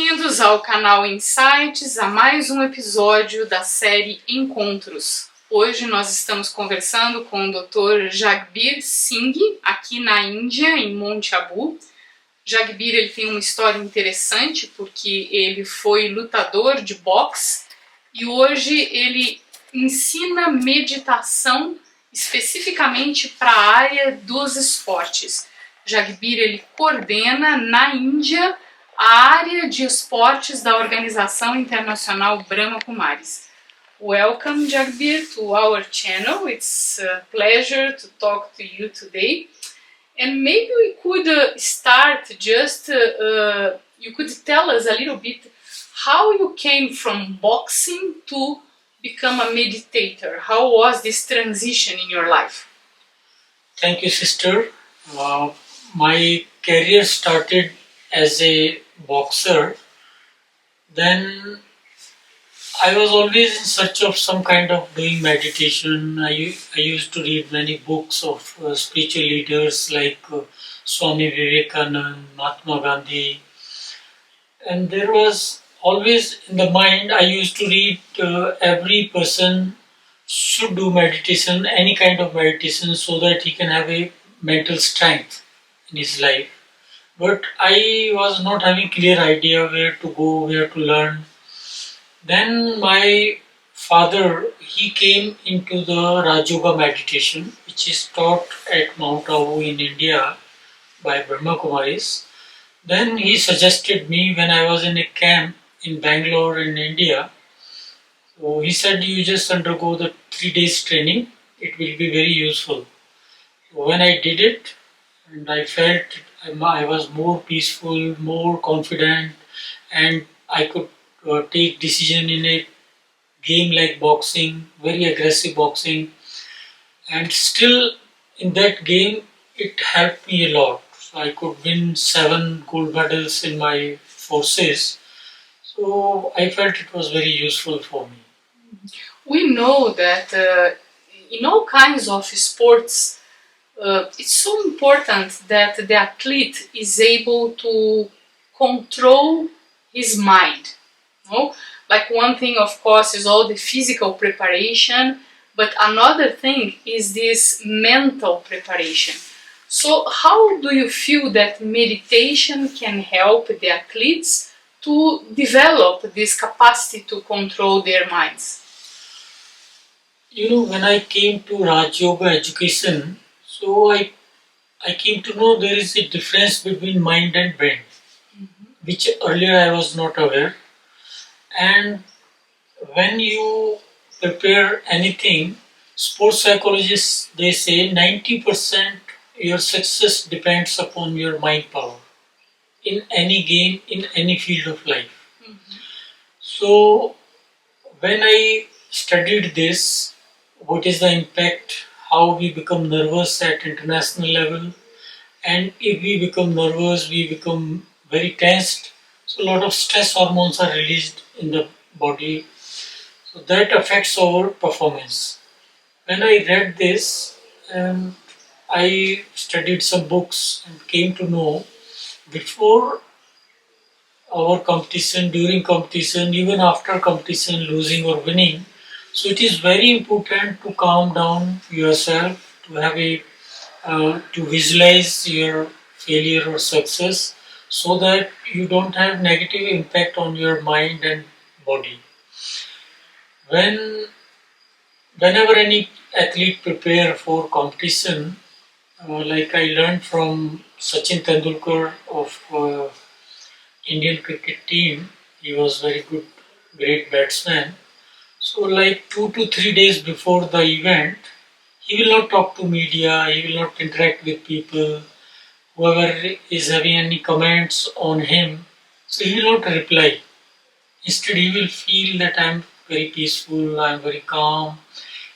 Bem-vindos ao canal Insights, a mais um episódio da série Encontros. Hoje nós estamos conversando com o Dr. Jagbir Singh, aqui na Índia, em Monte Abu. Jagbir ele tem uma história interessante porque ele foi lutador de boxe e hoje ele ensina meditação especificamente para a área dos esportes. Jagbir ele coordena na Índia a área de esportes da Organização Internacional Brahma Kumaris. Welcome, Jagbir, to our channel. It's a pleasure to talk to you today. And maybe we could start just, you could tell us a little bit how you came from boxing to become a meditator. How was this transition in your life? Thank you, sister. My career started as a boxer. Then I was always in search of some kind of doing meditation. I used to read many books of spiritual leaders like Swami Vivekananda, Mahatma Gandhi. And there was always in the mind, I used to read every person should do meditation, any kind of meditation, so that he can have a mental strength in his life. But I was not having clear idea where to go, where to learn. Then my father, he came into the Raj Yoga meditation, which is taught at Mount Abu in India by Brahma Kumaris. Then he suggested me when I was in a camp in Bangalore in India. So he said, you just undergo the 3 days training, it will be very useful. So when I did it, and I felt I was more peaceful, more confident, and I could take decision in a game like boxing, very aggressive boxing, and still in that game it helped me a lot. So I could win 7 gold medals in my forces. So I felt it was very useful for me. We know that in all kinds of sports, it's so important that the athlete is able to control his mind. No? Like one thing, of course, is all the physical preparation, but another thing is this mental preparation. So how do you feel that meditation can help the athletes to develop this capacity to control their minds? You know, when I came to Raj Yoga education, so I came to know there is a difference between mind and brain, which earlier I was not aware. And when you prepare anything, sports psychologists, they say 90% your success depends upon your mind power in any game, in any field of life. So when I studied this, what is the impact, how we become nervous at international level, and if we become nervous, we become very tensed. So a lot of stress hormones are released in the body. So that affects our performance. When I read this, I studied some books and came to know before our competition, during competition, even after competition, losing or winning. So it is very important to calm down yourself, to have to visualize your failure or success, so that you don't have negative impact on your mind and body. Whenever any athlete prepare for competition, like I learned from Sachin Tendulkar of Indian cricket team, he was very good, great batsman. So like 2 to 3 days before the event, he will not talk to media, he will not interact with people, whoever is having any comments on him, so he will not reply. Instead, he will feel that I am very peaceful, I am very calm.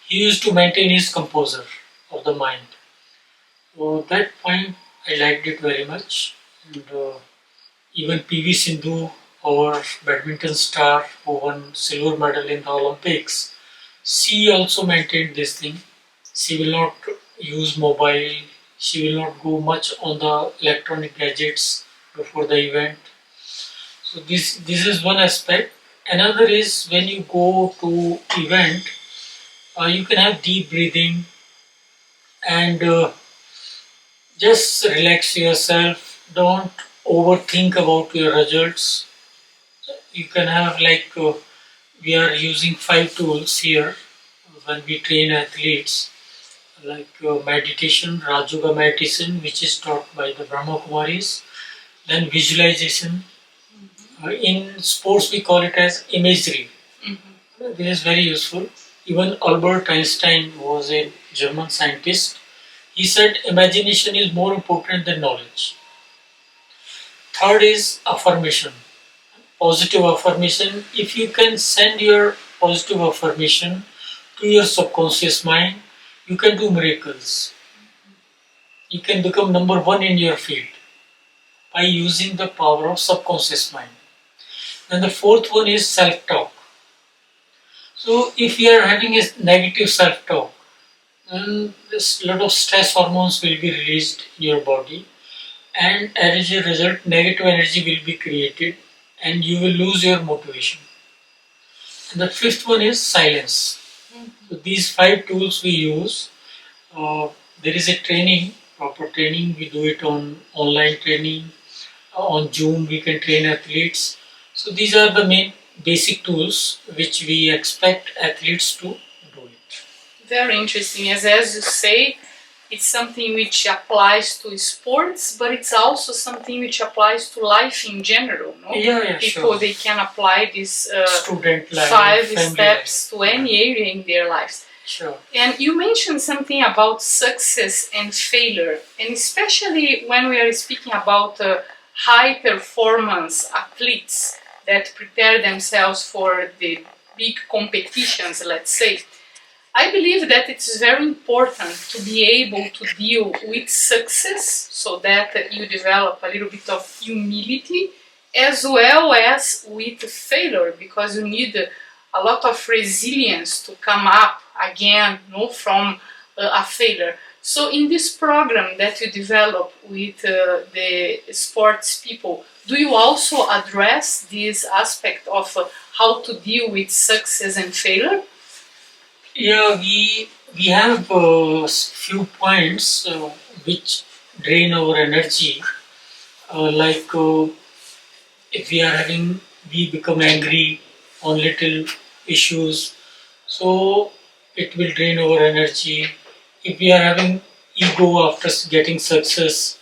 He used to maintain his composure of the mind. So that point, I liked it very much. And even PV Sindhu, our badminton star who won silver medal in the Olympics, she also maintained this thing. She will not use mobile, she will not go much on the electronic gadgets before the event. So this is one aspect. Another is when you go to event, you can have deep breathing and just relax yourself. Don't overthink about your results. You can have we are using 5 tools here when we train athletes, like meditation, Rajoga meditation, which is taught by the Brahma Kumaris. Then visualization. In sports, we call it as imagery. This is very useful. Even Albert Einstein was a German scientist. He said imagination is more important than knowledge. Third is affirmation. Positive affirmation. If you can send your positive affirmation to your subconscious mind, you can do miracles. You can become number one in your field by using the power of subconscious mind. Then the fourth one is self-talk. So if you are having a negative self-talk, then a lot of stress hormones will be released in your body, and as a result negative energy will be created and you will lose your motivation. And the fifth one is silence. So these 5 tools we use. There is a training, proper training. We do it on online training. On Zoom we can train athletes. So these are the main basic tools which we expect athletes to do it. Very interesting. As you say, it's something which applies to sports, but it's also something which applies to life in general. No? Yeah, People, sure. they can apply these student life, 5 family steps life. to any area in their lives. Sure. And you mentioned something about success and failure, and especially when we are speaking about high performance athletes that prepare themselves for the big competitions, let's say. I believe that it's very important to be able to deal with success so that you develop a little bit of humility as well as with failure, because you need a lot of resilience to come up again, from a failure. So in this program that you develop with the sports people, do you also address this aspect of how to deal with success and failure? Yeah, we have few points which drain our energy. If we become angry on little issues, so it will drain our energy. If we are having ego after getting success,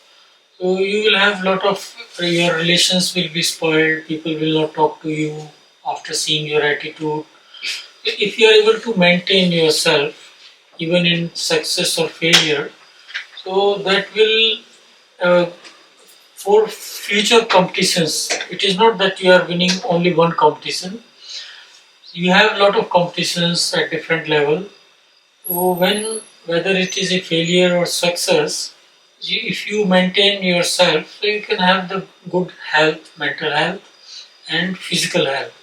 so you will have lot of your relations will be spoiled. People will not talk to you after seeing your attitude. If you are able to maintain yourself even in success or failure, so that will uh, for future competitions. It is not that you are winning only one competition. You have a lot of competitions at different level. So whether it is a failure or success, if you maintain yourself, so you can have the good health, mental health, and physical health.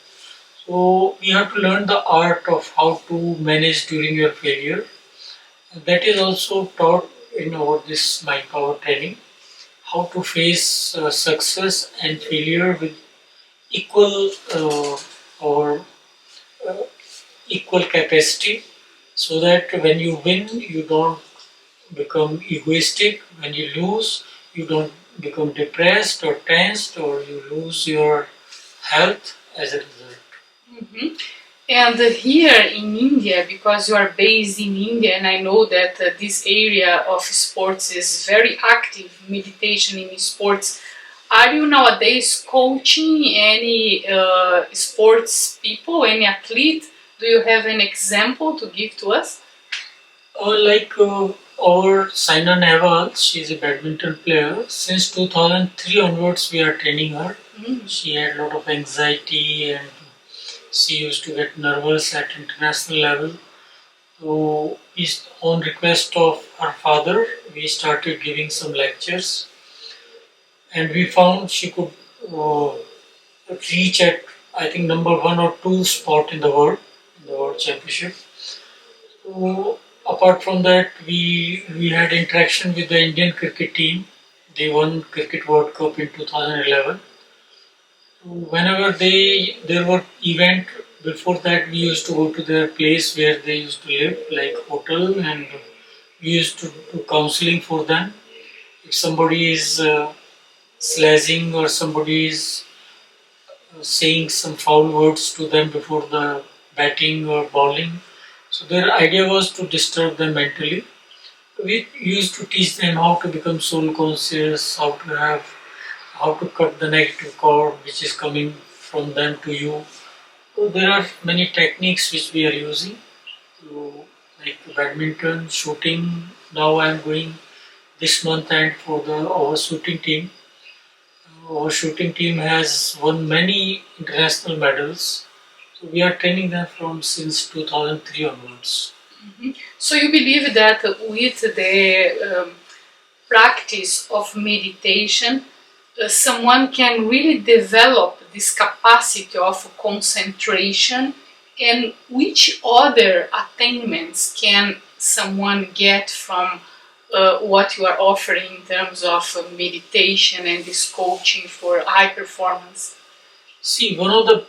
So we have to learn the art of how to manage during your failure. That is also taught in our this My Power training. How to face success and failure with equal or uh, equal capacity, so that when you win, you don't become egoistic. When you lose, you don't become depressed or tensed, or you lose your health as a result. Mm-hmm. And here in India, because you are based in India, and I know that this area of sports is very active, meditation in sports, are you nowadays coaching any sports people, any athlete? Do you have an example to give to us? Our Saina Nehwal, she is a badminton player. Since 2003 onwards, we are training her. She had a lot of anxiety and she used to get nervous at international level. So, on request of her father, we started giving some lectures, and we found she could reach at, I think, number 1 or 2 spot in the world championship. So, apart from that, we had interaction with the Indian cricket team. They won Cricket World Cup in 2011. Whenever there were event, before that we used to go to their place where they used to live, like hotel, and we used to do counseling for them. If somebody is slashing or somebody is saying some foul words to them before the batting or bowling, so their idea was to disturb them mentally. We used to teach them how to become soul conscious, how to cut the negative cord which is coming from them to you. So there are many techniques which we are using to, like badminton, shooting. Now I am going this month and for our shooting team. Our shooting team has won many international medals. So we are training them from since 2003 onwards. So you believe that with the practice of meditation, someone can really develop this capacity of concentration, and which other attainments can someone get from what you are offering in terms of meditation and this coaching for high performance? See, one of the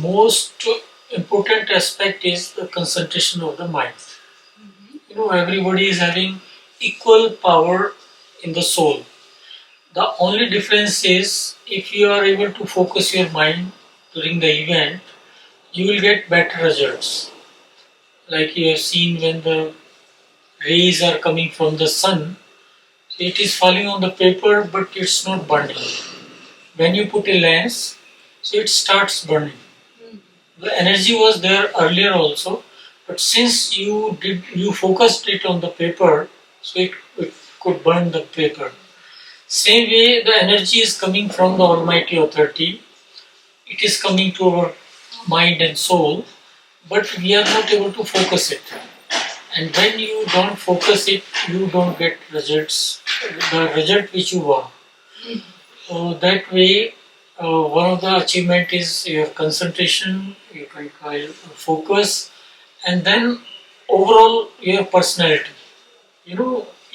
most important aspect is the concentration of the mind. Everybody is having equal power in the soul. The only difference is if you are able to focus your mind during the event, you will get better results. Like you have seen when the rays are coming from the sun, it is falling on the paper but it's not burning. When you put a lens, so it starts burning. The energy was there earlier also, but since you focused it on the paper, so it could burn the paper. Same way, the energy is coming from the Almighty Authority. It is coming to our mind and soul, but we are not able to focus it. And when you don't focus it, you don't get results, the result which you want. So that way, one of the achievement is your concentration, you can call focus, and then overall your personality.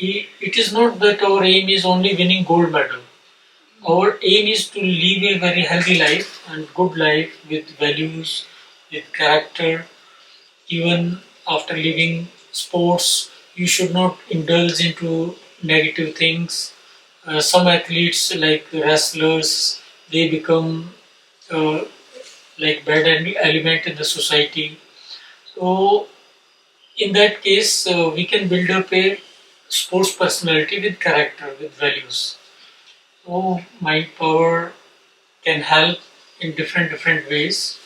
It is not that our aim is only winning gold medal. Our aim is to live a very healthy life and good life with values, with character. Even after leaving sports, you should not indulge into negative things. Some athletes, like wrestlers, they become uh, like bad element in the society. So in that case, we can build up a sports personality with character, with values. So mind power can help in different ways.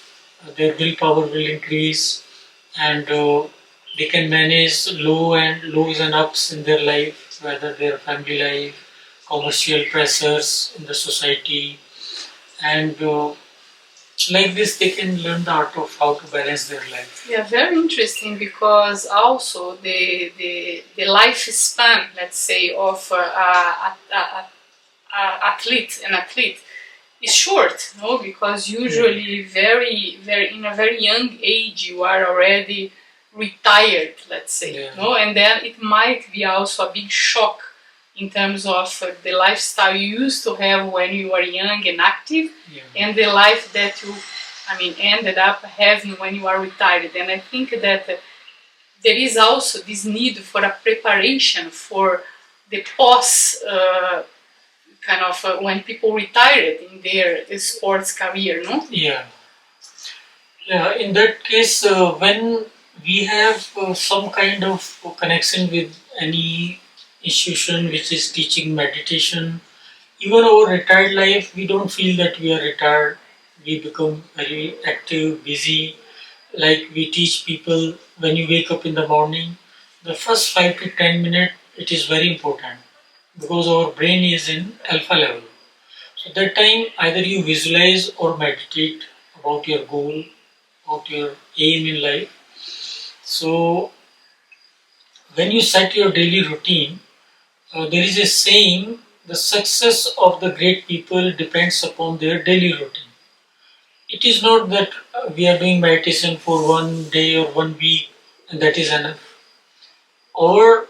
Their willpower will increase, and they can manage lows and ups in their life, whether their family life, commercial pressures in the society, and like this they can learn the art of how to balance their life. Yeah, very interesting, because also the lifespan, let's say, of an athlete is short, no? Because usually in a very young age you are already retired, let's say, no? And then it might be also a big shock in terms of the lifestyle you used to have when you were young and active, and the life that you, ended up having when you are retired. And I think that there is also this need for a preparation for the post when people retired in their sports career, no? Yeah. In that case, when we have some kind of connection with any institution which is teaching meditation, even our retired life, we don't feel that we are retired. We become very active, busy. Like we teach people, when you wake up in the morning, the first 5 to 10 minutes, it is very important because our brain is in alpha level. So that time, either you visualize or meditate about your goal, about your aim in life. So when you set your daily routine, there is a saying, the success of the great people depends upon their daily routine. It is not that we are doing meditation for one day or 1 week and that is enough. Our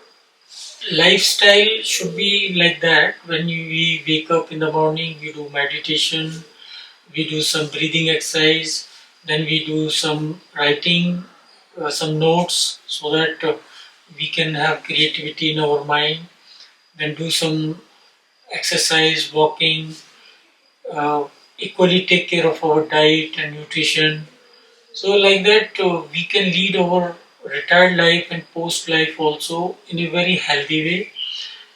lifestyle should be like that. When we wake up in the morning, we do meditation, we do some breathing exercise, then we do some writing, some notes so that we can have creativity in our mind, then do some exercise, walking, equally take care of our diet and nutrition. So like that we can lead our retired life and post life also in a very healthy way,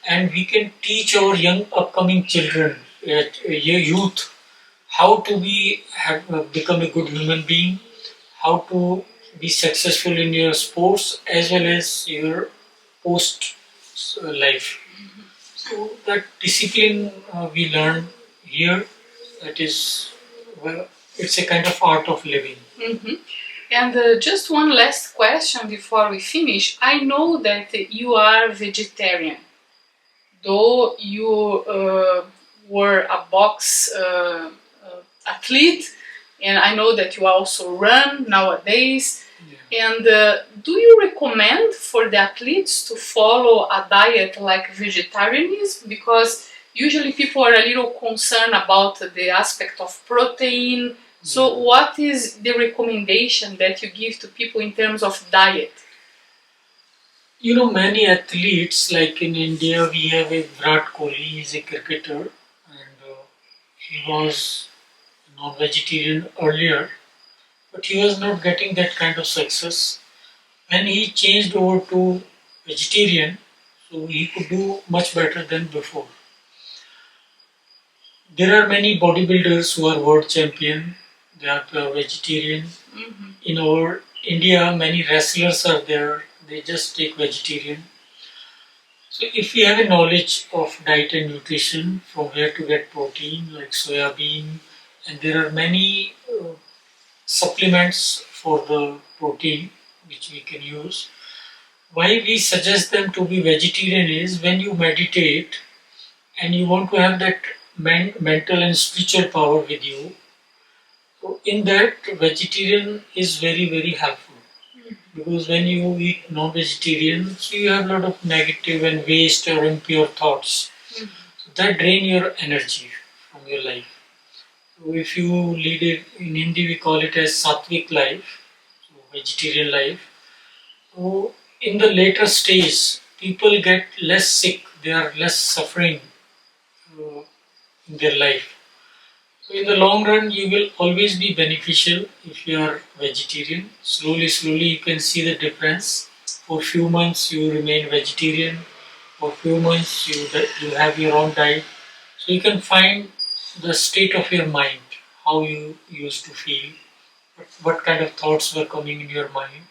and we can teach our young upcoming children, youth, how to become a good human being, how to be successful in your sports as well as your post life. So that discipline we learn here, that is, well, it's a kind of art of living. Mm-hmm. And just one last question before we finish. I know that you are vegetarian, though you were a box athlete, and I know that you also run nowadays. Yeah. And do you recommend for the athletes to follow a diet like vegetarianism? Because usually people are a little concerned about the aspect of protein. So, what is the recommendation that you give to people in terms of diet? You know, many athletes, like in India, we have a Virat Kohli, he's a cricketer, and he was non-vegetarian earlier, but he was not getting that kind of success. When he changed over to vegetarian, so he could do much better than before. There are many bodybuilders who are world champion, they are vegetarian. Mm-hmm. In our India, many wrestlers are there, they just take vegetarian. So if we have a knowledge of diet and nutrition, from where to get protein like soya bean, and there are many supplements for the protein which we can use. Why we suggest them to be vegetarian is when you meditate and you want to have that mental and spiritual power with you. So in that, vegetarian is very, very helpful. Because when you eat non-vegetarian, so you have a lot of negative and waste or impure thoughts. So that drain your energy from your life. So if you lead it, in Hindi we call it as sattvic life, so vegetarian life. So in the later stage, people get less sick, they are less suffering in their life. So in the long run, you will always be beneficial if you are vegetarian. Slowly, slowly, you can see the difference. For few months, you remain vegetarian. For few months, you have your own diet. So you can find the state of your mind, how you used to feel, what kind of thoughts were coming in your mind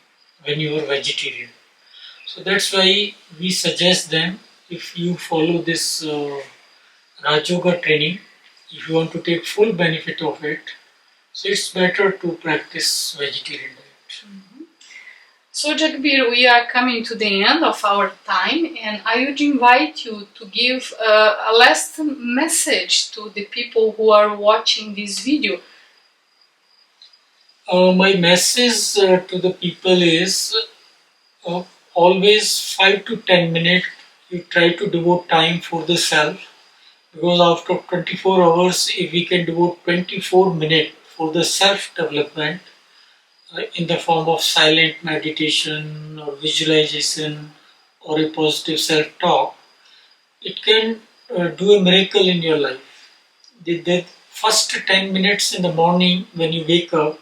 when you were vegetarian. So that's why we suggest them, if you follow this Raj Yoga training, if you want to take full benefit of it, so it's better to practice vegetarian diet. Mm-hmm. So Jagbir, we are coming to the end of our time, and I would invite you to give a last message to the people who are watching this video. My message to the people is always 5 to 10 minutes you try to devote time for the self, because after 24 hours if we can devote 24 minutes for the self development in the form of silent meditation or visualization or a positive self talk, it can do a miracle in your life. The first 10 minutes in the morning when you wake up,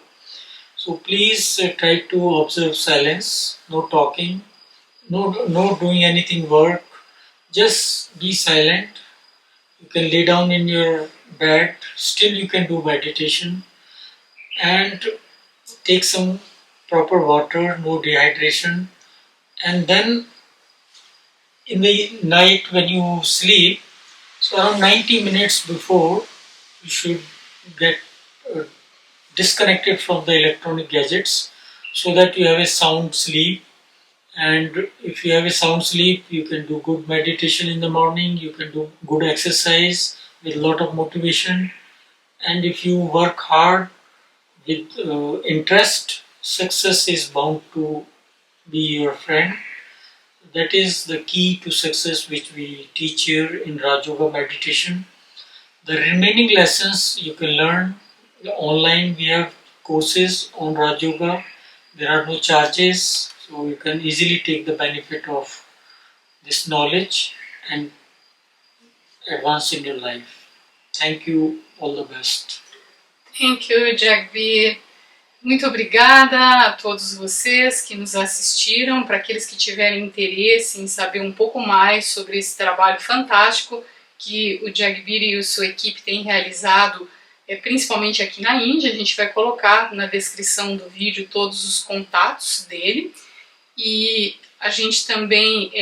so please try to observe silence, no talking, no doing anything work, just be silent. You can lay down in your bed, still you can do meditation, and take some proper water, no dehydration, and then in the night when you sleep, so around 90 minutes before, you should get uh, disconnected from the electronic gadgets so that you have a sound sleep. And if you have a sound sleep, you can do good meditation in the morning, you can do good exercise with a lot of motivation. And if you work hard with interest, success is bound to be your friend. That is the key to success which we teach here in Raj Yoga meditation. The remaining lessons you can learn Online we have courses on Raj Yoga. There are no charges, so you can easily take the benefit of this knowledge and advance in your life. Thank you. All the best. Thank you, Jagbir. Muito obrigada a todos vocês que nos assistiram. Para aqueles que tiverem interesse em saber um pouco mais sobre esse trabalho fantástico que o Jagbir e a sua equipe têm realizado, principalmente aqui na Índia, a gente vai colocar na descrição do vídeo todos os contatos dele. E a gente também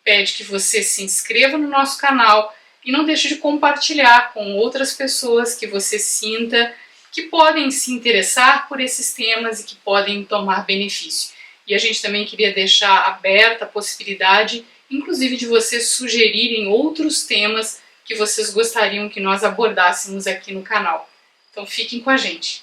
pede que você se inscreva no nosso canal e não deixe de compartilhar com outras pessoas que você sinta que podem se interessar por esses temas e que podem tomar benefício. E a gente também queria deixar aberta a possibilidade, inclusive, de vocês sugerirem outros temas que vocês gostariam que nós abordássemos aqui no canal. Então fiquem com a gente.